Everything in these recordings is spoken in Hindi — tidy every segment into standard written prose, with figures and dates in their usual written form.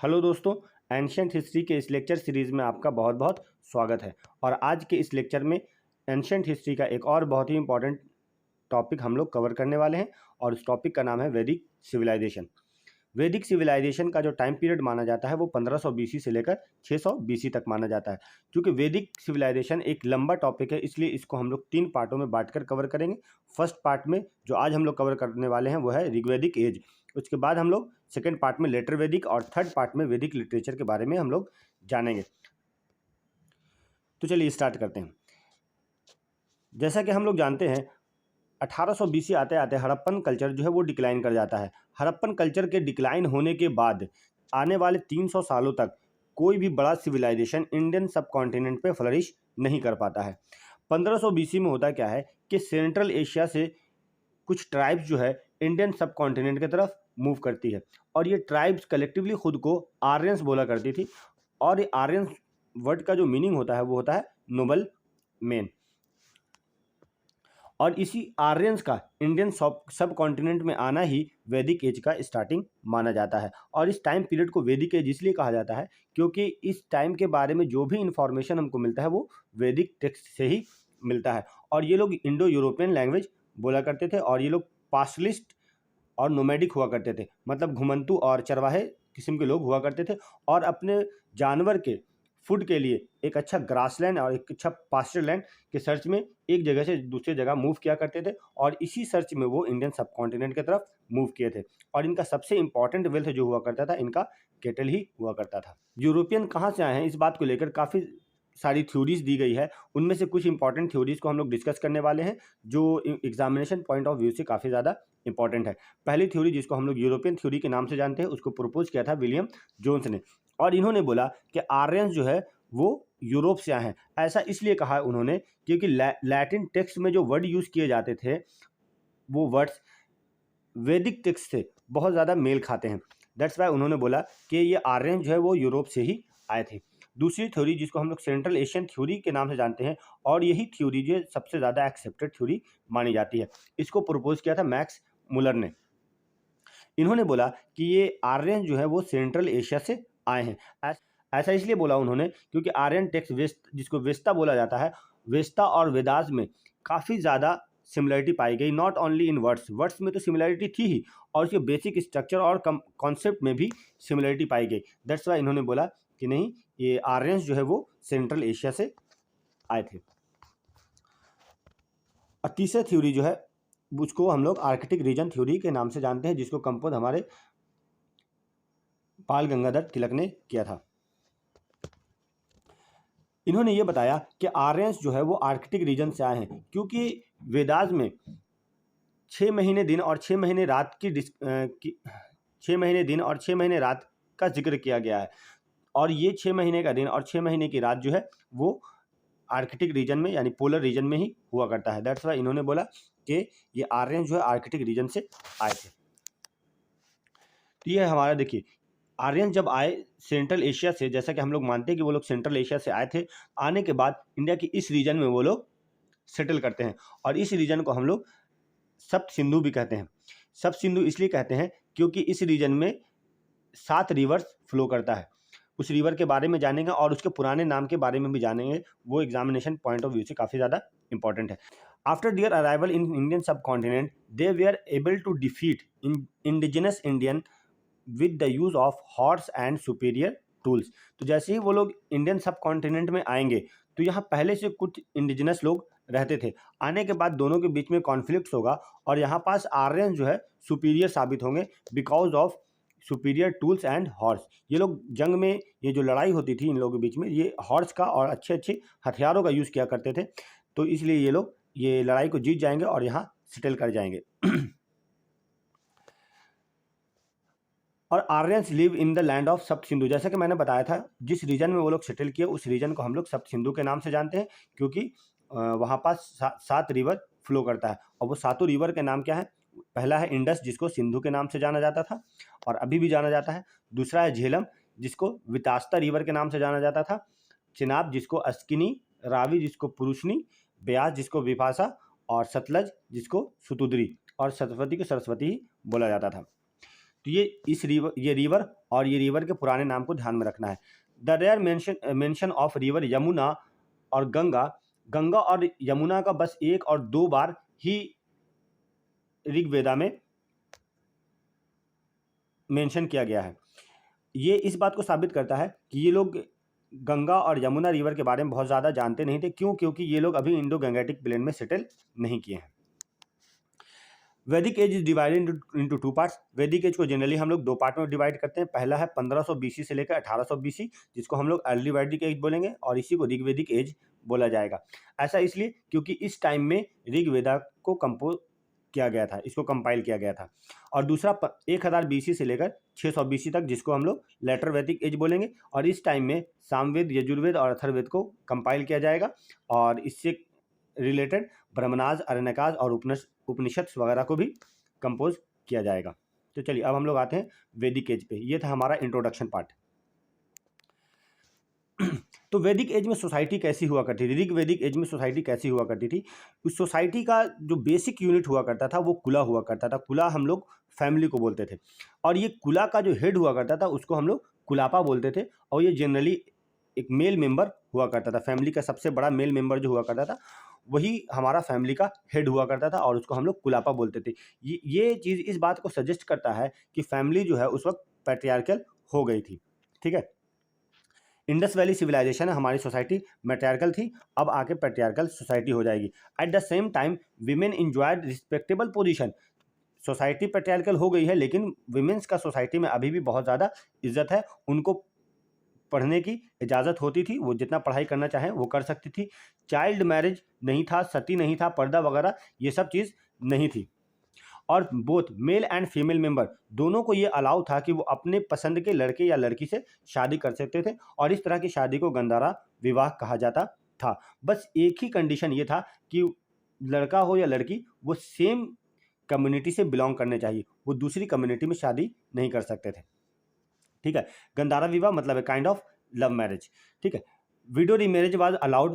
हेलो दोस्तों, एंशियंट हिस्ट्री के इस लेक्चर सीरीज़ में आपका बहुत बहुत स्वागत है। और आज के इस लेक्चर में एंशियंट हिस्ट्री का एक और बहुत ही इंपॉर्टेंट टॉपिक हम लोग कवर करने वाले हैं और उस टॉपिक का नाम है वैदिक सिविलाइजेशन। वैदिक सिविलाइजेशन का जो टाइम पीरियड माना जाता है वो 1500 बीसी से लेकर 600 बीसी तक माना जाता है। क्योंकि वैदिक सिविलाइजेशन एक लंबा टॉपिक है, इसलिए इसको हम लोग 3 पार्टों में बांटकर कवर करेंगे। फर्स्ट पार्ट में जो आज हम लोग कवर करने वाले हैं वो है ऋग्वैदिक एज। उसके बाद हम लोग सेकेंड पार्ट में लेटर वैदिक और थर्ड पार्ट में वैदिक लिटरेचर के बारे में हम लोग जानेंगे। तो चलिए स्टार्ट करते हैं। जैसा कि हम लोग जानते हैं 1800 बीसी आते आते हड़प्पन कल्चर जो है वो डिक्लाइन कर जाता है। हड़प्पन कल्चर के डिक्लाइन होने के बाद आने वाले 300 सालों तक कोई भी बड़ा सिविलाइजेशन इंडियन सब कॉन्टिनेंट पे फ्लरिश नहीं कर पाता है। 1500 बीसी में होता क्या है कि सेंट्रल एशिया से कुछ ट्राइब्स जो है इंडियन सब कॉन्टिनेंट की तरफ मूव करती है और ये ट्राइब्स कलेक्टिवली खुद को आर्यंस बोला करती थी। और ये आर्यंस वर्ड का जो मीनिंग होता है वो होता है नोबल मैन। और इसी आर्यंस का इंडियन सब कॉन्टिनेंट में आना ही वैदिक एज का स्टार्टिंग माना जाता है। और इस टाइम पीरियड को वैदिक एज इसलिए कहा जाता है क्योंकि इस टाइम के बारे में जो भी इंफॉर्मेशन हमको मिलता है वो वैदिक टेक्स्ट से ही मिलता है। और ये लोग इंडो यूरोपियन लैंग्वेज बोला करते थे और ये लोग पास्टलिस्ट और नोमैडिक हुआ करते थे, मतलब घुमंतू और चरवाहे किस्म के लोग हुआ करते थे और अपने जानवर के फूड के लिए एक अच्छा ग्रासलैंड और एक अच्छा पास्चर लैंड के सर्च में एक जगह से दूसरी जगह मूव किया करते थे। और इसी सर्च में वो इंडियन सब कॉन्टिनेंट की तरफ मूव किए थे। और इनका सबसे इंपॉर्टेंट वेल्थ जो हुआ करता था इनका केटल ही हुआ करता था। यूरोपियन कहाँ से आए हैं इस बात को लेकर काफ़ी सारी थ्योरीज दी गई है। उनमें से कुछ इंपॉर्टेंट थ्योरीज को हम लोग डिस्कस करने वाले हैं जो एग्जामिनेशन पॉइंट ऑफ व्यू से काफ़ी ज़्यादा इंपॉर्टेंट है। पहली थ्योरी जिसको हम लोग यूरोपियन थ्योरी के नाम से जानते हैं उसको प्रपोज किया था विलियम जोन्स ने। और इन्होंने बोला कि आर्यंस जो है वो यूरोप से आए हैं। ऐसा इसलिए कहा है उन्होंने क्योंकि लैटिन टेक्स्ट में जो वर्ड यूज़ किए जाते थे वो वर्ड्स वैदिक टेक्स्ट से बहुत ज़्यादा मेल खाते हैं। दैट्स वाई उन्होंने बोला कि ये आर्यन जो है वो यूरोप से ही आए थे। दूसरी थ्योरी जिसको हम लोग सेंट्रल एशियन थ्योरी के नाम से जानते हैं और यही थ्योरी जो है सबसे ज़्यादा एक्सेप्टेड थ्योरी मानी जाती है। इसको प्रपोज किया था मैक्स मुलर ने। इन्होंने बोला कि ये आर्यन जो है वो सेंट्रल एशिया से आए हैं। ऐसा इसलिए बोला उन्होंने क्योंकि आर्यन टेक्स्ट वेस्ट जिसको वेस्ता बोला जाता है, वेस्ता और वेदास में काफ़ी ज़्यादा सिमिलरिटी पाई गई। नॉट ओनली इन वर्ड्स में तो सिमिलरिटी थी ही और उसके बेसिक स्ट्रक्चर और कॉन्सेप्ट में भी सिमिलरिटी पाई गई। दैट्स वाई इन्होंने बोला कि नहीं, ये आर्यंस जो है वो सेंट्रल एशिया से आए थे। और तीसरा थ्योरी जो है उसको हम लोग आर्कटिक रीजन थ्योरी के नाम से जानते हैं जिसको कंपोज हमारे बाल गंगाधर तिलक ने किया था। इन्होंने ये बताया कि आर्यंस जो है वो आर्कटिक रीजन से आए हैं क्योंकि वेदास में 6 महीने दिन और 6 महीने रात की 6 महीने दिन और 6 महीने रात का जिक्र किया गया है। और ये 6 महीने का दिन और 6 महीने की रात जो है वो आर्कटिक रीजन में यानी पोलर रीजन में ही हुआ करता है। दैट्स वाई इन्होंने बोला कि ये आर्यन जो है आर्कटिक रीजन से आए थे। तो ये हमारा देखिए आर्यन जब आए सेंट्रल एशिया से, जैसा कि हम लोग मानते हैं कि वो लोग सेंट्रल एशिया से आए थे, आने के बाद इंडिया की इस रीजन में वो लोग सेटल करते हैं और इस रीजन को हम लोग सप्त सिंधु भी कहते हैं। सप्त सिंधु इसलिए कहते हैं क्योंकि इस रीजन में 7 रिवर्स फ्लो करता है। उस रिवर के बारे में जानेंगे और उसके पुराने नाम के बारे में भी जानेंगे, वो एग्जामिनेशन पॉइंट ऑफ व्यू से काफ़ी ज़्यादा इंपॉर्टेंट है। After their arrival in Indian subcontinent they were able to defeat indigenous Indian with the use of horse and superior tools. तो जैसे ही वो लोग इंडियन सब कॉन्टिनेंट में आएंगे तो यहाँ पहले से कुछ इंडिजिनस लोग रहते थे। आने के बाद दोनों के बीच में कॉन्फ्लिक्ट होगा और यहाँ पास आर्यन जो है सुपीरियर साबित होंगे because of superior tools and horse. ये लोग जंग में ये जो लड़ाई होती थी इन लोगों के बीच में ये हॉर्स का और अच्छे अच्छे हथियारों का यूज़ किया करते थे। तो इसलिए ये लोग ये लड़ाई को जीत जाएंगे और यहाँ सेटल कर जाएंगे। और Aryans live in the land of सप्त सिंधु। जैसा कि मैंने बताया था जिस रीजन में वो लोग सेटल किए उस रीजन को हम लोग सप्त सिंधु के नाम से जानते हैं क्योंकि वहाँ पास 7 रिवर फ्लो करता है। और वो 7 रिवर के नाम क्या है? पहला है इंडस जिसको सिंधु के नाम से जाना जाता था और अभी भी जाना जाता है। दूसरा है झेलम जिसको वितास्ता रिवर के नाम से जाना जाता था। चिनाब जिसको अस्किनी, रावी जिसको पुरुषनी, ब्यास जिसको विपाशा और सतलज जिसको सुतुद्री और सरस्वती को सरस्वती बोला जाता था। तो ये रिवर और ये रिवर के पुराने नाम को ध्यान में रखना है। The rare mention of river Yamuna और गंगा, गंगा और यमुना का बस 1 और 2 बार ही ऋग्वेदा में मेंशन किया गया है। ये इस बात को साबित करता है कि ये लोग गंगा और यमुना रिवर के बारे में बहुत ज़्यादा जानते नहीं थे। क्यों? क्योंकि ये लोग अभी इंडो गंगेटिक प्लेन में सेटल नहीं किए हैं। Vedic age is divided into 2 parts. Vedic age को जनरली हम लोग 2 पार्ट में डिवाइड करते हैं। पहला है 1500 बीसी से लेकर 1800 बीसी, जिसको हम लोग अर्ली वैदिक एज बोलेंगे, और इसी को ऋग्वेदिक एज बोला जाएगा। ऐसा इसलिए क्योंकि इस टाइम में ऋग्वेदा को कंपोज किया गया था, इसको कंपाइल किया गया था। और दूसरा 1000 बीसी से लेकर 600 बीसी तक, जिसको हम लोग लेटर वैदिक एज बोलेंगे, और इस टाइम में सामवेद, यजुर्वेद और अथर्ववेद को कंपाइल किया जाएगा, और इससे रिलेटेड ब्रह्मनाज, अरण्यकाज और उपनिषद वगैरह को भी कंपोज किया जाएगा। तो चलिए अब हम लोग आते हैं वैदिक एज पे। ये था हमारा इंट्रोडक्शन पार्ट। तो वैदिक एज में सोसाइटी कैसी हुआ करती थी, ऋग वैदिक एज में सोसाइटी कैसी हुआ करती थी? उस सोसाइटी का जो बेसिक यूनिट हुआ करता था वो कुला हुआ करता था। कुला हम लोग फैमिली को बोलते थे, और ये कुला का जो हेड हुआ करता था उसको हम लोग कुलापा बोलते थे, और ये जनरली एक मेल मेंबर हुआ करता था। फैमिली का सबसे बड़ा मेल मेंबर जो हुआ करता था वही हमारा फैमिली का हेड हुआ करता था, और उसको हम लोग कुलापा बोलते थे। ये चीज़ इस बात को सजेस्ट करता है कि फैमिली जो है उस वक्त पैट्रियार्कल हो गई थी। ठीक है। इंडस वैली सिविलाइजेशन है, हमारी सोसाइटी मैट्रियार्कल थी, अब आके पैट्रियार्कल सोसाइटी हो जाएगी। At the same time women enjoyed respectable position. Society patriarchal हो गई है, लेकिन विमेंस का सोसाइटी में अभी भी बहुत ज़्यादा इज्जत है। उनको पढ़ने की इजाज़त होती थी, वो जितना पढ़ाई करना चाहें वो कर सकती थी। चाइल्ड मैरिज नहीं था, सती नहीं था, पर्दा वगैरह ये सब चीज़ नहीं थी। और both male and female member दोनों को ये अलाउ था कि वो अपने पसंद के लड़के या लड़की से शादी कर सकते थे, और इस तरह की शादी को गंधारा विवाह कहा जाता था। बस एक ही कंडीशन ये था कि लड़का हो या लड़की वो सेम कम्युनिटी से बिलोंग करने चाहिए, वो दूसरी कम्युनिटी में शादी नहीं कर सकते थे। ठीक है। गंधारा विवाह मतलब है काइंड ऑफ लव मैरिज। ठीक है। Window remarriage was allowed,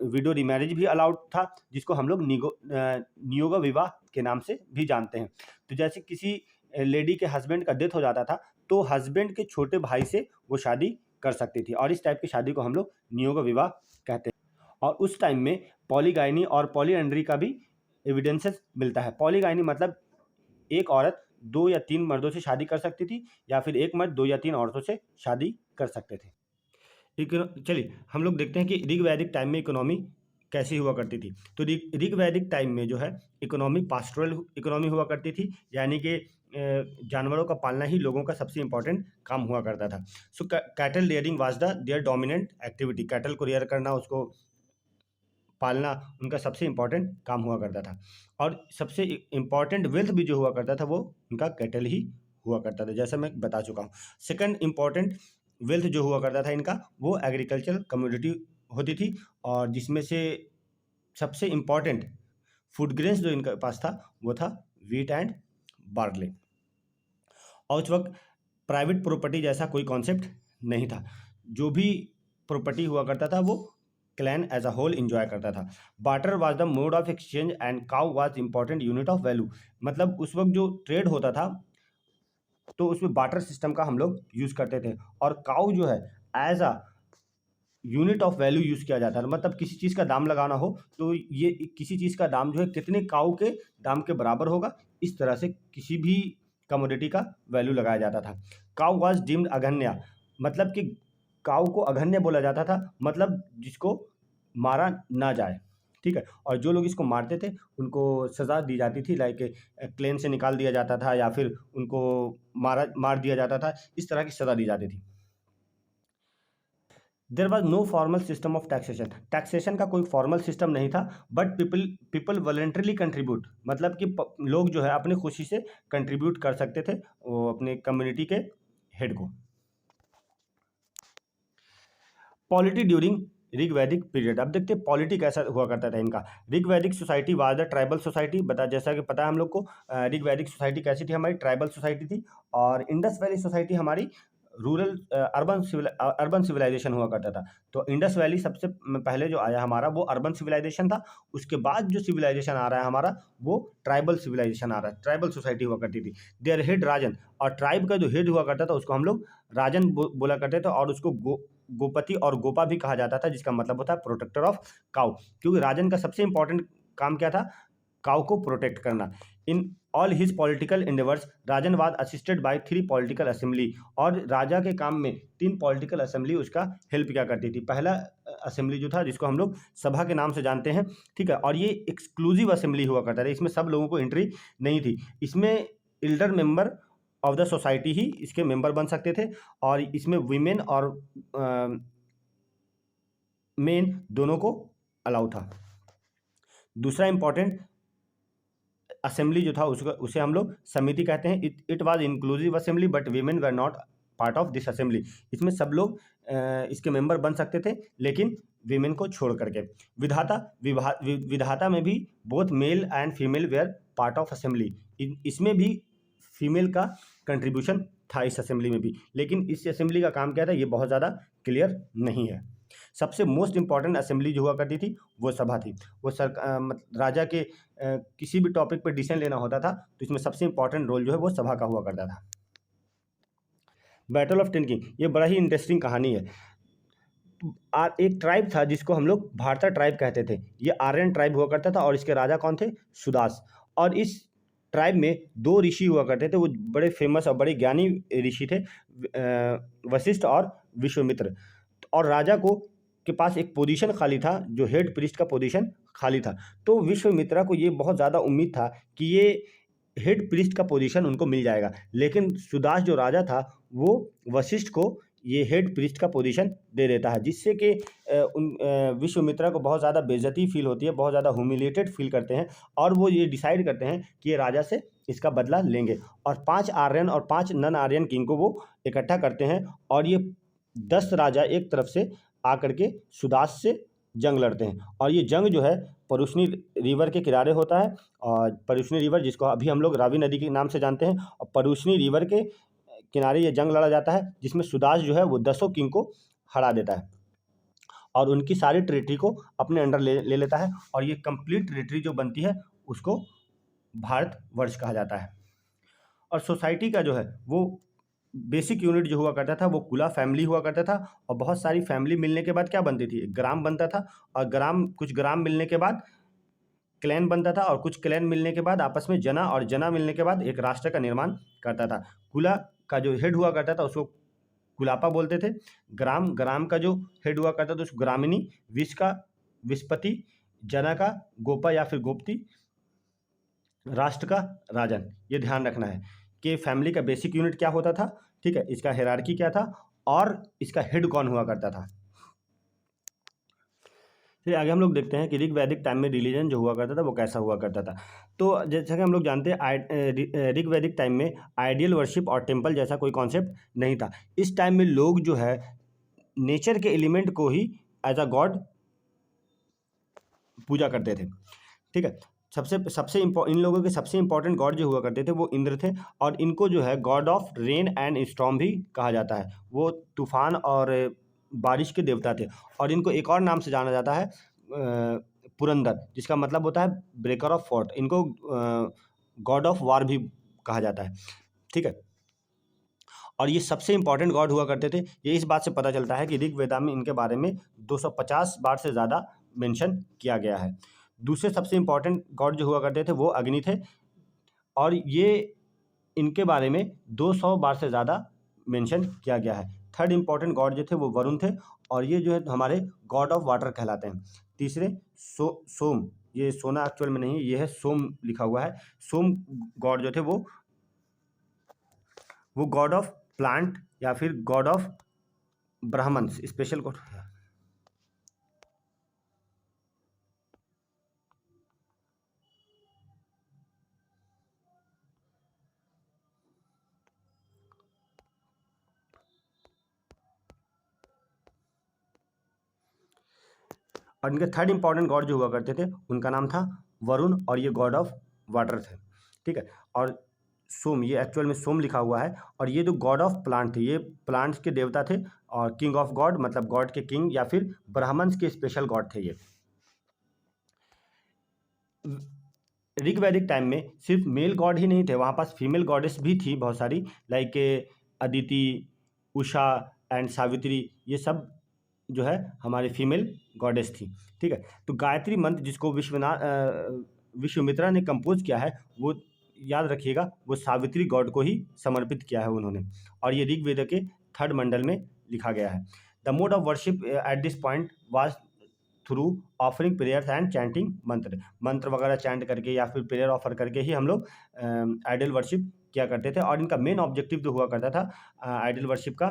window remarriage भी अलाउड था, जिसको हम लोग नियोग विवाह के नाम से भी जानते हैं। तो जैसे किसी लेडी के हस्बैंड का डेथ हो जाता था तो हस्बैंड के छोटे भाई से वो शादी कर सकती थी, और इस टाइप की शादी को हम लोग नियोग विवाह कहते हैं। और उस टाइम में पॉलीगाइनी और पॉलीएंड्री का भी एविडेंसेस मिलता है। पॉलीगाइनी मतलब एक औरत 2 या 3 मर्दों से शादी कर सकती थी, या फिर एक मर्द 2 या 3 औरतों से शादी कर सकते थे। चलिए हम लोग देखते हैं कि ऋग वैदिक टाइम में इकोनॉमी कैसी हुआ करती थी। तो ऋग वैदिक टाइम में जो है इकोनॉमी पास्टोरल इकोनॉमी हुआ करती थी, यानी कि जानवरों का पालना ही लोगों का सबसे इंपॉर्टेंट काम हुआ करता था। So cattle rearing was the their dominant activity. Cattle को रेयर करना, उसको पालना उनका सबसे इंपॉर्टेंट काम हुआ करता था, और सबसे इंपॉर्टेंट वेल्थ भी जो हुआ करता था वो उनका कैटल ही हुआ करता था, जैसा मैं बता चुका हूँ। सेकंड इंपॉर्टेंट वेल्थ जो हुआ करता था इनका वो एग्रीकल्चर कम्योडिटी होती थी, और जिसमें से सबसे इंपॉर्टेंट फूड ग्रेन्स जो इनके पास था वो था वीट एंड बार्ले। और उस वक्त प्राइवेट प्रॉपर्टी जैसा कोई कॉन्सेप्ट नहीं था। जो भी प्रॉपर्टी हुआ करता था वो clan as a whole enjoy करता था। Barter was the mode of exchange and cow was important unit of value. मतलब उस वक्त जो ट्रेड होता था तो उसमें बार्टर सिस्टम का हम लोग यूज़ करते थे, और काउ जो है as a unit of value use किया जाता है। मतलब किसी चीज़ का दाम लगाना हो तो ये किसी चीज़ का दाम जो है कितने काउ के दाम के बराबर होगा, इस तरह से किसी भी कमोडिटी का वैल्यू लगाया जाता था। काउ वाज डीम्ड अगन्य, मतलब कि काउ को अगन्य बोला जाता था, मतलब जिसको मारा ना जाए। ठीक है। और जो लोग इसको मारते थे उनको सज़ा दी जाती थी, लाइक क्लेन से निकाल दिया जाता था, या फिर उनको मार दिया जाता था, इस तरह की सज़ा दी जाती थी। There was no formal system of taxation. Taxation का कोई फॉर्मल सिस्टम नहीं था, बट पीपल वॉलंटरली कंट्रीब्यूट, मतलब कि लोग जो है अपनी खुशी से कंट्रीब्यूट कर सकते थे वो अपने कम्युनिटी के हेड को। पॉलिटी ड्यूरिंग ऋग वैदिक पीरियड। अब देखते हैं पॉलिटी कैसा हुआ करता था इनका। ऋग वैदिक society was the tribal society, जैसा कि पता है हम लोग को ऋग वैदिक सोसाइटी कैसी थी, हमारी ट्राइबल सोसाइटी थी। और इंडस वैली सोसाइटी हमारी रूरल अर्बन सिविलाइजेशन हुआ करता था। तो इंडस वैली सबसे पहले जो आया हमारा वो अर्बन सिविलाइजेशन था। उसके बाद जो सिविलाइजेशन आ रहा है हमारा वो ट्राइबल सिविलाइजेशन आ रहा है, ट्राइबल सोसाइटी हुआ करती थी। देयर हेड राजन, और ट्राइब का जो हेड हुआ करता था उसको हम लोग राजन बोला करते थे, और उसको गोपति और गोपा भी कहा जाता था, जिसका मतलब होता है प्रोटेक्टर ऑफ काउ। क्योंकि राजन का सबसे इंपॉर्टेंट काम क्या था? काउ को प्रोटेक्ट करना। In all his political endeavours Rajan was assisted by 3 political assembly, और राजा के काम में 3 पॉलिटिकल असेंबली उसका हेल्प किया करती थी। पहला असेंबली जो था जिसको हम लोग सभा के नाम से जानते हैं, ठीक है, और ये एक्सक्लूसिव असेंबली हुआ करता था, इसमें सब लोगों को एंट्री नहीं थी। इसमें elder member of the society ही इसके मेंबर बन सकते थे, और इसमें वीमेन और मेन दोनों को अलाउ था। दूसरा इंपॉर्टेंट असेंबली जो था उसको उसे हम लोग समिति कहते हैं। It was inclusive assembly but women were not part of this assembly. इसमें सब लोग इसके मेंबर बन सकते थे, लेकिन वीमेन को छोड़ करके। विधाता में भी both male and female were part of assembly. इसमें भी फीमेल का कंट्रीब्यूशन था इस असेंबली में भी, लेकिन इस असेंबली का काम क्या था ये बहुत ज़्यादा क्लियर नहीं है। सबसे मोस्ट इंपॉर्टेंट असेंबली जो हुआ करती थी वो सभा थी। वो राजा के किसी भी टॉपिक पर डिसीजन लेना होता था तो इसमें सबसे इंपॉर्टेंट रोल जो है वो सभा का हुआ करता था। बैटल ऑफ टिनकिंग, ये बड़ा ही इंटरेस्टिंग कहानी है। एक ट्राइब था जिसको हम लोग भारता ट्राइब कहते थे। ये आर्यन ट्राइब हुआ करता था और इसके राजा कौन थे? सुदास। और इस ट्राइब में 2 ऋषि हुआ करते थे, वो बड़े फेमस और बड़े ज्ञानी ऋषि थे, वशिष्ठ और विश्वामित्र। और राजा को के पास एक पोजीशन खाली था, जो हेड प्रीस्ट का पोजीशन खाली था। तो विश्वामित्रा को ये बहुत ज़्यादा उम्मीद था कि ये हेड प्रीस्ट का पोजीशन उनको मिल जाएगा, लेकिन सुदास जो राजा था वो वशिष्ठ को ये हेड प्रीस्ट का पोजीशन दे देता है, जिससे कि विश्वामित्रा को बहुत ज़्यादा बेइज्जती फील होती है, बहुत ज़्यादा ह्यूमिलेटेड फील करते हैं, और वो ये डिसाइड करते हैं कि ये राजा से इसका बदला लेंगे। और 5 आर्यन और 5 नन आर्यन किंग को वो इकट्ठा करते हैं, और ये 10 राजा एक तरफ से आकर के सुदास से जंग लड़ते हैं। और ये जंग जो है परुष्णी रिवर के किनारे होता है, और परुष्णी रिवर जिसको अभी हम लोग रावी नदी के नाम से जानते हैं, और परुष्णी रिवर के किनारे ये जंग लड़ा जाता है, जिसमें सुदास जो है वो 10 किंग को हरा देता है और उनकी सारी टेरिटरी को अपने अंडर ले लेता है, और ये कंप्लीट टेरिटरी जो बनती है उसको भारतवर्ष कहा जाता है। और सोसाइटी का जो है वो बेसिक यूनिट जो हुआ करता था वो कुला फैमिली हुआ करता था, और बहुत सारी फैमिली मिलने के बाद क्या बनती थी? एक ग्राम बनता था, और कुछ ग्राम मिलने के बाद क्लैन बनता था, और कुछ क्लैन मिलने के बाद आपस में जना, और जना मिलने के बाद एक राष्ट्र का निर्माण करता था। कुला का जो हेड हुआ करता था उसको कुलापा बोलते थे। ग्राम का जो हेड हुआ करता था उसको ग्रामिणी, विश का विस्पति, जना का गोपा या फिर गोपती, राष्ट्र का राजन। ये ध्यान रखना है कि फैमिली का बेसिक यूनिट क्या होता था, ठीक है, इसका हायरार्की क्या था, और इसका हेड कौन हुआ करता था। फिर आगे हम लोग देखते हैं कि ऋग वैदिक टाइम में रिलीजन जो हुआ करता था वो कैसा हुआ करता था। तो जैसा कि हम लोग जानते हैं ऋग वैदिक टाइम में आइडियल वर्शिप और टेम्पल जैसा कोई कॉन्सेप्ट नहीं था। इस टाइम में लोग जो है नेचर के एलिमेंट को ही एज अ गॉड पूजा करते थे, ठीक है। इन लोगों के सबसे इंपॉर्टेंट गॉड जो हुआ करते थे वो इंद्र थे, और इनको जो है God of rain and storm भी कहा जाता है। वो तूफान और बारिश के देवता थे, और इनको एक और नाम से जाना जाता है पुरंदर, जिसका मतलब होता है ब्रेकर ऑफ फोर्ट। इनको गॉड ऑफ वार भी कहा जाता है, ठीक है। और ये सबसे इंपॉर्टेंट गॉड हुआ करते थे। ये इस बात से पता चलता है कि ऋग वेदा में इनके बारे में 250 बार से ज़्यादा मेंशन किया गया है। दूसरे सबसे इंपॉर्टेंट गॉड जो हुआ करते थे वो अग्नि थे, और ये इनके बारे में 200 बार से ज़्यादा मेंशन किया गया है। थर्ड इंपॉर्टेंट गॉड जो थे वो वरुण थे, और ये जो है हमारे गॉड ऑफ वाटर कहलाते हैं। तीसरे सोम, ये सोना एक्चुअल में नहीं है, ये है सोम लिखा हुआ है। सोम गॉड जो थे वो गॉड ऑफ प्लांट या फिर god of brahmins, special god. और इनके थर्ड इंपॉर्टेंट गॉड जो हुआ करते थे उनका नाम था वरुण, और ये गॉड ऑफ वाटर थे, ठीक है। और सोम, ये एक्चुअल में सोम लिखा हुआ है। और ये जो गॉड ऑफ प्लांट थे, ये प्लांट्स के देवता थे। और किंग ऑफ गॉड मतलब गॉड के किंग या फिर ब्राह्मण्स के स्पेशल गॉड थे ये। ऋग्वैदिक टाइम में सिर्फ मेल गॉड ही नहीं थे, वहाँ पास फीमेल गॉडेस भी थी बहुत सारी, लाइक अदिति, उषा एंड सावित्री, ये सब जो है हमारी फीमेल गॉडेस थी। ठीक है, तो गायत्री मंत्र जिसको विश्वामित्रा ने कंपोज किया है, वो याद रखिएगा वो सावित्री गॉड को ही समर्पित किया है उन्होंने। और ये ऋग्वेद के 3rd मंडल में लिखा गया है। The mode of worship at this point was through offering prayers and chanting, मंत्र वगैरह चैंट करके या फिर प्रेयर ऑफर करके ही हम लोग आइडल वर्शिप किया करते थे। और इनका मेन ऑब्जेक्टिव जो हुआ करता था आइडल वर्शिप का,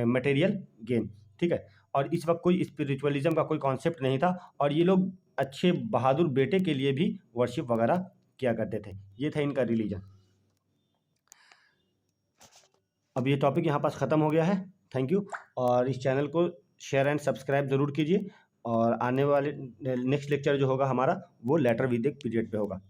मटेरियल गेन। ठीक है, और इस वक्त कोई स्पिरिचुअलिज्म का कोई कॉन्सेप्ट नहीं था, और ये लोग अच्छे बहादुर बेटे के लिए भी वर्शिप वगैरह किया करते थे। ये था इनका रिलीजन। अब ये टॉपिक यहाँ पास ख़त्म हो गया है। Thank you. और इस चैनल को शेयर एंड सब्सक्राइब ज़रूर कीजिए। और आने वाले नेक्स्ट लेक्चर जो होगा हमारा वो लेटर वैदिक पीरियड पे होगा।